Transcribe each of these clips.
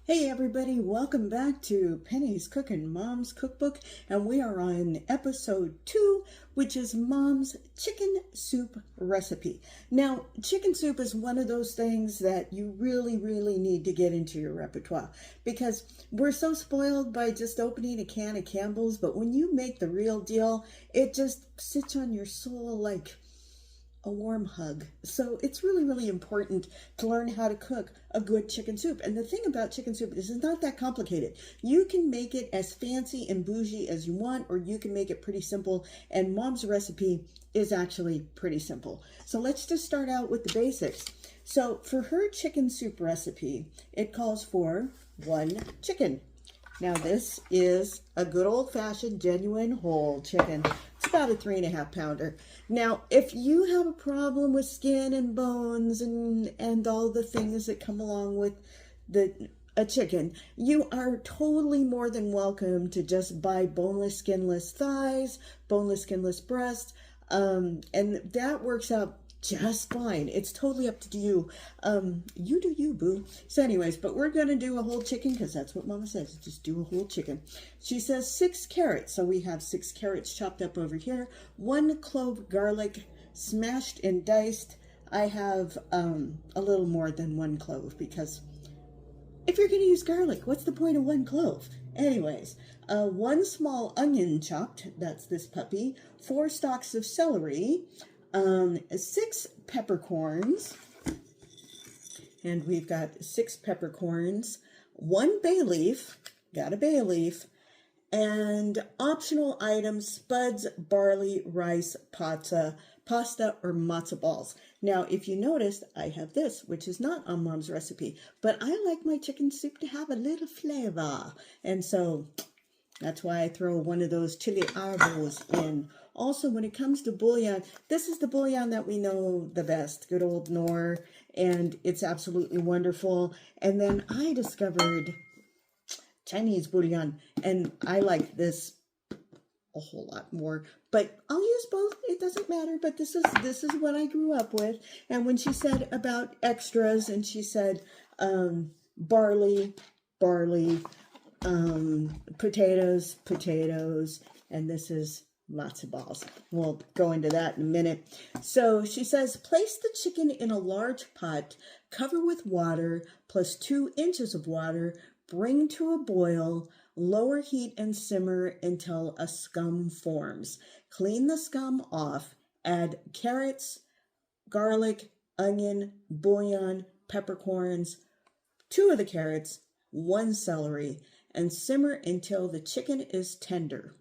Hey everybody, welcome back to Penny's Cookin' Mom's Cookbook, and we are on episode 2, which is Mom's chicken soup recipe. Now, chicken soup is one of those things that you really need to get into your repertoire, because we're so spoiled by just opening a can of Campbell's, but when you make the real deal, it just sits on your soul like a warm hug. So it's really important to learn how to cook a good chicken soup. And the thing about chicken soup is it's not that complicated. You can make it as fancy and bougie as you want, or you can make it pretty simple. And Mom's recipe is actually pretty simple. So let's just start out with the basics. So for her chicken soup recipe, it calls for 1 chicken. Now this is a good old-fashioned genuine whole chicken. It's about a 3.5 pounder. Now, if you have a problem with skin and bones and all the things that come along with a chicken, you are totally more than welcome to just buy boneless, skinless thighs, boneless, skinless breasts, and that works out just fine. It's totally up to you. You do you, boo. So anyways, but we're going to do a whole chicken because that's what Mama says. Just do a whole chicken. She says 6 carrots. So we have 6 carrots chopped up over here. 1 clove garlic smashed and diced. I have a little more than 1 clove because if you're going to use garlic, what's the point of 1 clove? Anyways, 1 small onion chopped. That's this puppy. 4 stalks of celery. 6 peppercorns, and we've got 6 peppercorns, 1 bay leaf, got a bay leaf, and optional items, spuds, barley, rice, pasta, or matzo balls. Now, if you noticed, I have this, which is not on Mom's recipe, but I like my chicken soup to have a little flavor, and so that's why I throw one of those chili arbos in. Also, when it comes to bouillon, this is the bouillon that we know the best, good old Knorr, and it's absolutely wonderful. And then I discovered Chinese bouillon, and I like this a whole lot more. But I'll use both, it doesn't matter, but this is what I grew up with. And when she said about extras, and she said barley, potatoes, and this is matzo balls. We'll go into that in a minute. So she says, place the chicken in a large pot, cover with water, plus 2 inches of water, bring to a boil, lower heat and simmer until a scum forms. Clean the scum off, add carrots, garlic, onion, bouillon, peppercorns, 2 of the carrots, 1 celery, and simmer until the chicken is tender.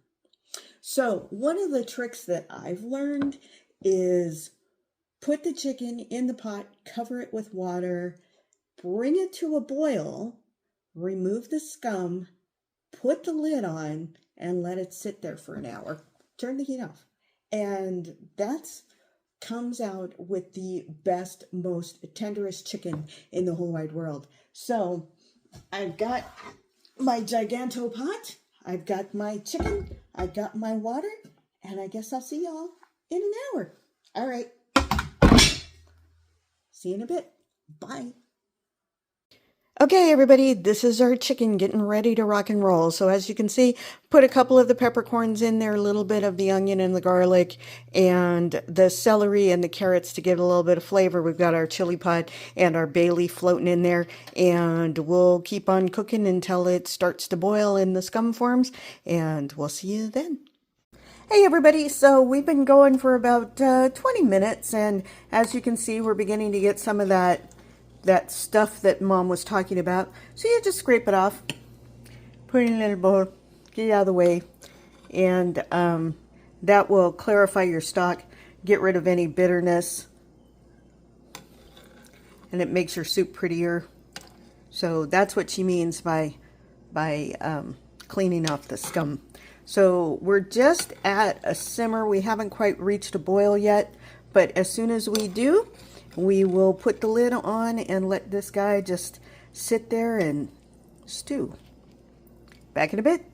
So one of the tricks that I've learned is put the chicken in the pot, cover it with water, bring it to a boil, remove the scum, put the lid on, and let it sit there for an hour. Turn the heat off. And that's comes out with the best, most tenderest chicken in the whole wide world. So I've got my giganto pot, I've got my chicken, I've got my water, and I guess I'll see y'all in an hour. All right. See you in a bit. Bye. Okay, everybody, this is our chicken getting ready to rock and roll. So as you can see, put a couple of the peppercorns in there, a little bit of the onion and the garlic, and the celery and the carrots to give it a little bit of flavor. We've got our chili pot and our bay leaf floating in there, and we'll keep on cooking until it starts to boil and the scum forms, and we'll see you then. Hey everybody, so we've been going for about 20 minutes, and as you can see, we're beginning to get some of that stuff that Mom was talking about. So you just scrape it off, put it in a little bowl, get it out of the way, and that will clarify your stock, get rid of any bitterness, and it makes your soup prettier. So that's what she means by cleaning off the scum. So we're just at a simmer. We haven't quite reached a boil yet, but as soon as we do, we will put the lid on and let this guy just sit there and stew. Back in a bit.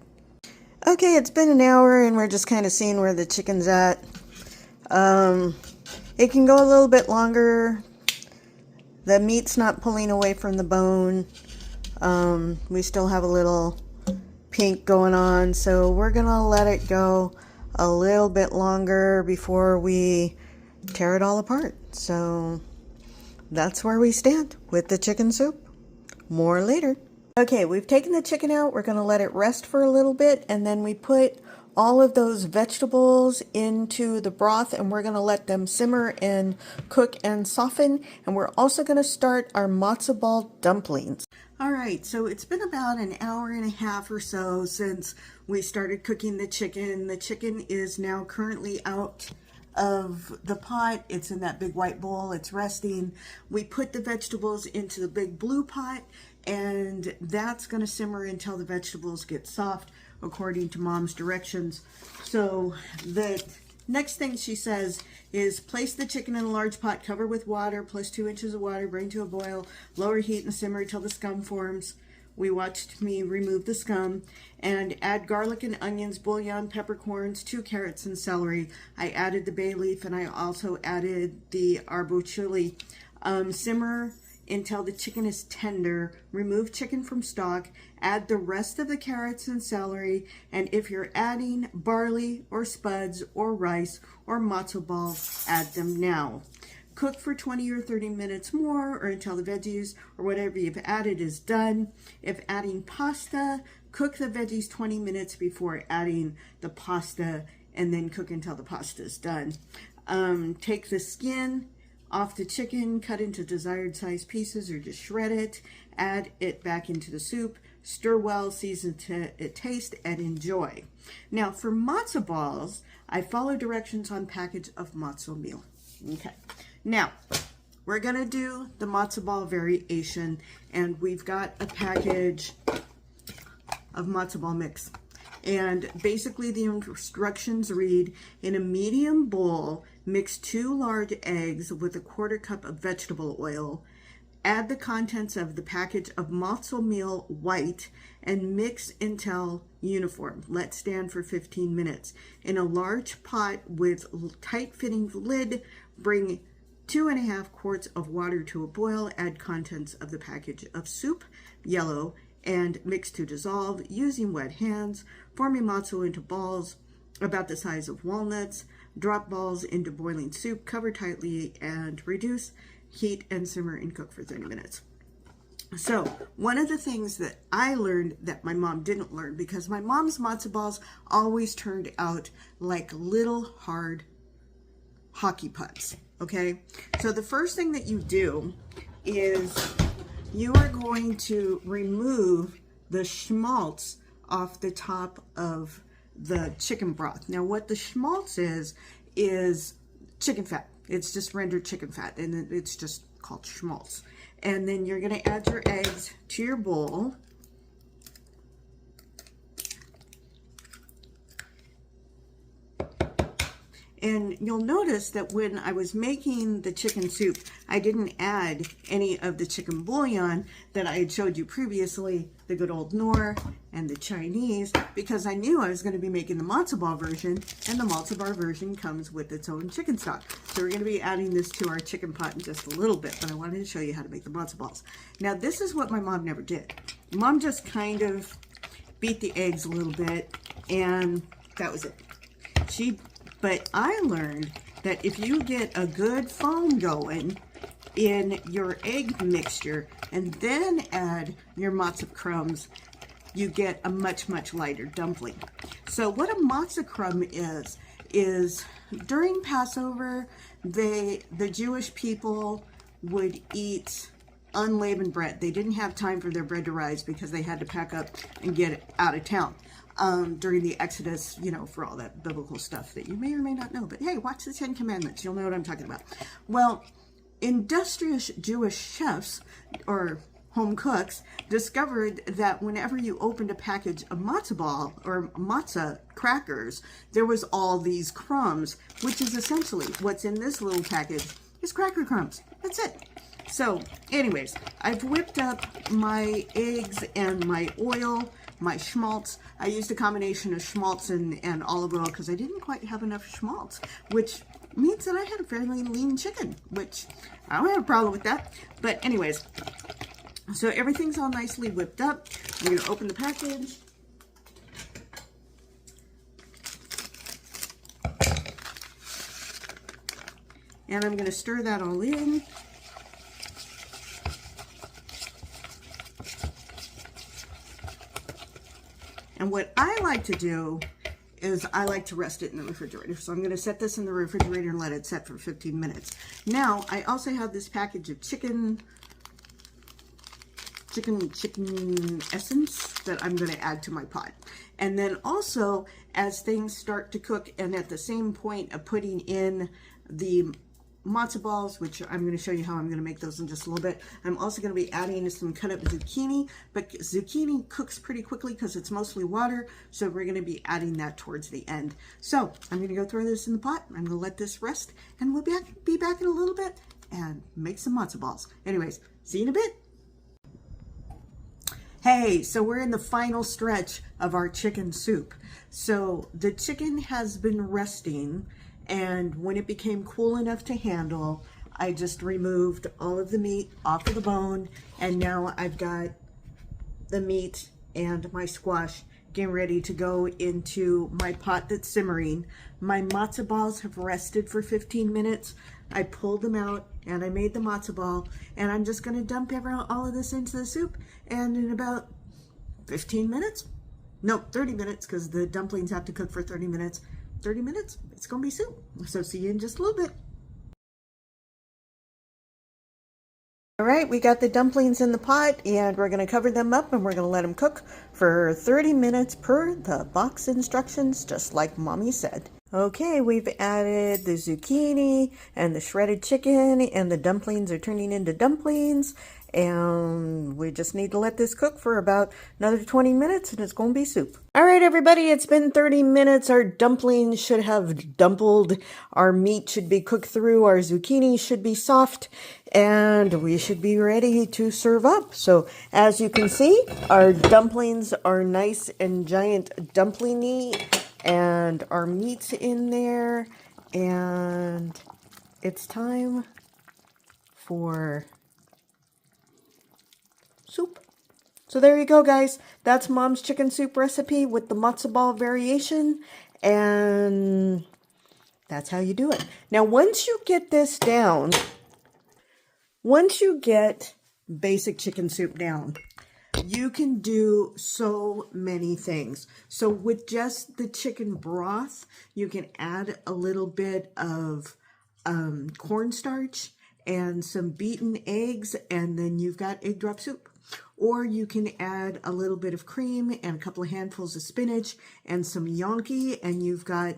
Okay, it's been an hour and we're just kind of seeing where the chicken's at. It can go a little bit longer. The meat's not pulling away from the bone. We still have a little pink going on, so we're gonna let it go a little bit longer before we tear it all apart. So that's where we stand with the chicken soup. More later. Okay, we've taken the chicken out. We're going to let it rest for a little bit, and then we put all of those vegetables into the broth, and we're going to let them simmer and cook and soften. And we're also going to start our matzo ball dumplings. All right, so it's been about an hour and a half or so since we started cooking the chicken. The chicken is now currently out of the pot. It's in that big white bowl. It's resting. We put the vegetables into the big blue pot, and that's going to simmer until the vegetables get soft according to Mom's directions. So the next thing she says is place the chicken in a large pot, cover with water, plus 2 inches of water, bring to a boil, lower heat and simmer until the scum forms. We watched me remove the scum, and add garlic and onions, bouillon, peppercorns, 2 carrots and celery. I added the bay leaf, and I also added the arbo chili. Simmer until the chicken is tender. Remove chicken from stock. Add the rest of the carrots and celery, and if you're adding barley or spuds or rice or matzo ball, add them now. Cook for 20 or 30 minutes more, or until the veggies or whatever you've added is done. If adding pasta, cook the veggies 20 minutes before adding the pasta, and then cook until the pasta is done. Take the skin off the chicken, cut into desired size pieces, or just shred it. Add it back into the soup. Stir well, season to taste, and enjoy. Now for matzo balls, I follow directions on package of matzo meal. Okay. Now, we're going to do the matzo ball variation, and we've got a package of matzo ball mix. And basically the instructions read, in a medium bowl, mix 2 large eggs with a 1/4 cup of vegetable oil. Add the contents of the package of matzo meal white and mix until uniform. Let stand for 15 minutes. In a large pot with tight-fitting lid, bring 2½ quarts of water to a boil. Add contents of the package of soup, yellow, and mix to dissolve using wet hands. Form a matzo into balls about the size of walnuts. Drop balls into boiling soup, cover tightly, and reduce heat and simmer and cook for 30 minutes. So one of the things that I learned that my mom didn't learn, because my mom's matzo balls always turned out like little hard hockey pucks. Okay, so the first thing that you do is you are going to remove the schmaltz off the top of the chicken broth. Now what the schmaltz is chicken fat. It's just rendered chicken fat, and it's just called schmaltz. And then you're going to add your eggs to your bowl. And you'll notice that when I was making the chicken soup, I didn't add any of the chicken bouillon that I had showed you previously, the good old Knorr and the Chinese, because I knew I was going to be making the matzo ball version, and the matzo ball version comes with its own chicken stock. So we're going to be adding this to our chicken pot in just a little bit, but I wanted to show you how to make the matzo balls. Now this is what my mom never did. Mom just kind of beat the eggs a little bit, and that was it. But I learned that if you get a good foam going in your egg mixture and then add your matzo crumbs, you get a much, much lighter dumpling. So what a matzo crumb is during Passover, the Jewish people would eat unleavened bread. They didn't have time for their bread to rise because they had to pack up and get out of town. During the Exodus, you know, for all that biblical stuff that you may or may not know. But hey, watch the 10 Commandments. You'll know what I'm talking about. Well, industrious Jewish chefs or home cooks discovered that whenever you opened a package of matzo ball or matzah crackers, there was all these crumbs, which is essentially what's in this little package is cracker crumbs. That's it. So anyways, I've whipped up my eggs and my oil, my schmaltz. I used a combination of schmaltz and olive oil because I didn't quite have enough schmaltz, which means that I had a fairly lean chicken, which I don't have a problem with that. But anyways, So everything's all nicely whipped up. I'm going to open the package. And I'm going to stir that all in. And what I like to do is I like to rest it in the refrigerator. So I'm going to set this in the refrigerator and let it set for 15 minutes. Now, I also have this package of chicken essence that I'm going to add to my pot. And then also, as things start to cook, and at the same point of putting in the matzo balls, which I'm going to show you how I'm going to make those in just a little bit. I'm also going to be adding some cut up zucchini, but zucchini cooks pretty quickly because it's mostly water, so we're going to be adding that towards the end. So I'm going to go throw this in the pot. I'm going to let this rest, and we'll be back in a little bit and make some matzo balls. Anyways, see you in a bit. Hey, so we're in the final stretch of our chicken soup. So the chicken has been resting, and when it became cool enough to handle, I just removed all of the meat off of the bone, and now I've got the meat and my squash getting ready to go into my pot that's simmering. My matzo balls have rested for 15 minutes. I pulled them out and I made the matzo ball, and I'm just going to dump all of this into the soup, and in about 15 minutes, no, 30 minutes, because the dumplings have to cook for 30 minutes. 30 minutes, it's going to be soup. So see you in just a little bit. All right, we got the dumplings in the pot, and we're going to cover them up, and we're going to let them cook for 30 minutes per the box instructions, just like Mommy said. Okay, we've added the zucchini and the shredded chicken, and the dumplings are turning into dumplings, and we just need to let this cook for about another 20 minutes, and it's going to be soup. All right, everybody, it's been 30 minutes. Our dumplings should have dumpled. Our meat should be cooked through. Our zucchini should be soft, and we should be ready to serve up. So as you can see, our dumplings are nice and giant dumplingy, and our meat's in there, and it's time for soup. So there you go, guys. That's Mom's chicken soup recipe with the matzo ball variation, and that's how you do it. Now, once you get this down, once you get basic chicken soup down, you can do so many things. So with just the chicken broth, you can add a little bit of cornstarch and some beaten eggs, and then you've got egg drop soup. Or you can add a little bit of cream and a couple of handfuls of spinach and some gnocchi, and you've got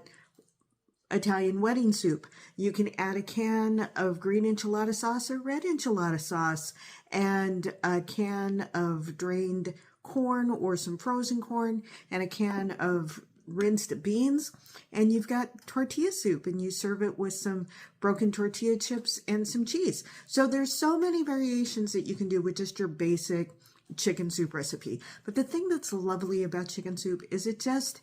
Italian wedding soup. You can add a can of green enchilada sauce or red enchilada sauce, and a can of drained corn or some frozen corn, and a can of rinsed beans, and you've got tortilla soup, and you serve it with some broken tortilla chips and some cheese. So there's so many variations that you can do with just your basic chicken soup recipe. But the thing that's lovely about chicken soup is it just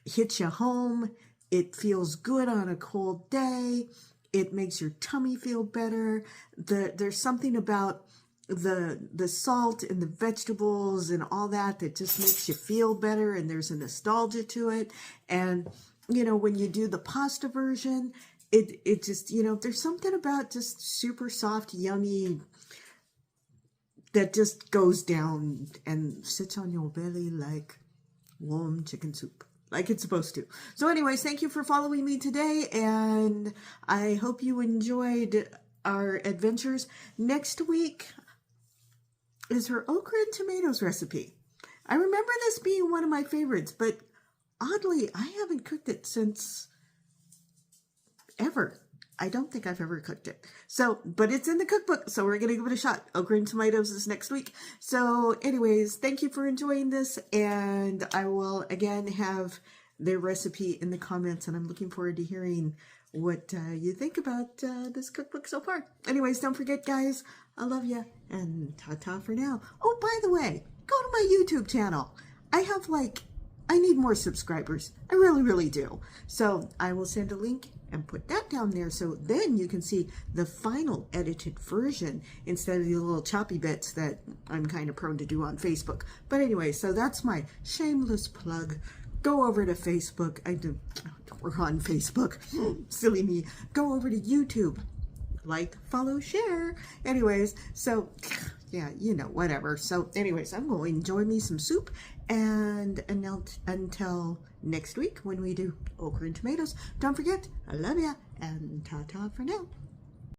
hits you home. It feels good on a cold day. It makes your tummy feel better. There's something about the salt and the vegetables and all that just makes you feel better, and there's a nostalgia to it. And, you know, when you do the pasta version, it just, you know, there's something about just super soft, yummy, that just goes down and sits on your belly like warm chicken soup, like it's supposed to. So anyways, thank you for following me today, and I hope you enjoyed our adventures. Next week is her okra and tomatoes recipe. I remember this being one of my favorites, but oddly, I haven't cooked it since ever. I don't think I've ever cooked it. So, but it's in the cookbook, so we're going to give it a shot. Okra and tomatoes is next week. So anyways, thank you for enjoying this, and I will again have their recipe in the comments, and I'm looking forward to hearing what you think about this cookbook so far. Anyways, don't forget, guys, I love you, and ta-ta for now. Oh, by the way, go to my YouTube channel. I have like I need more subscribers. I really, really do. So I will send a link and put that down there so then you can see the final edited version instead of the little choppy bits that I'm kind of prone to do on Facebook. But anyway, so that's my shameless plug. Go over to Facebook. We're on Facebook. Silly me. Go over to YouTube. Like, follow, share. Anyways, so yeah, you know, whatever. So anyways, I'm going to enjoy me some soup, and until next week when we do okra and tomatoes, don't forget, I love ya, and ta-ta for now.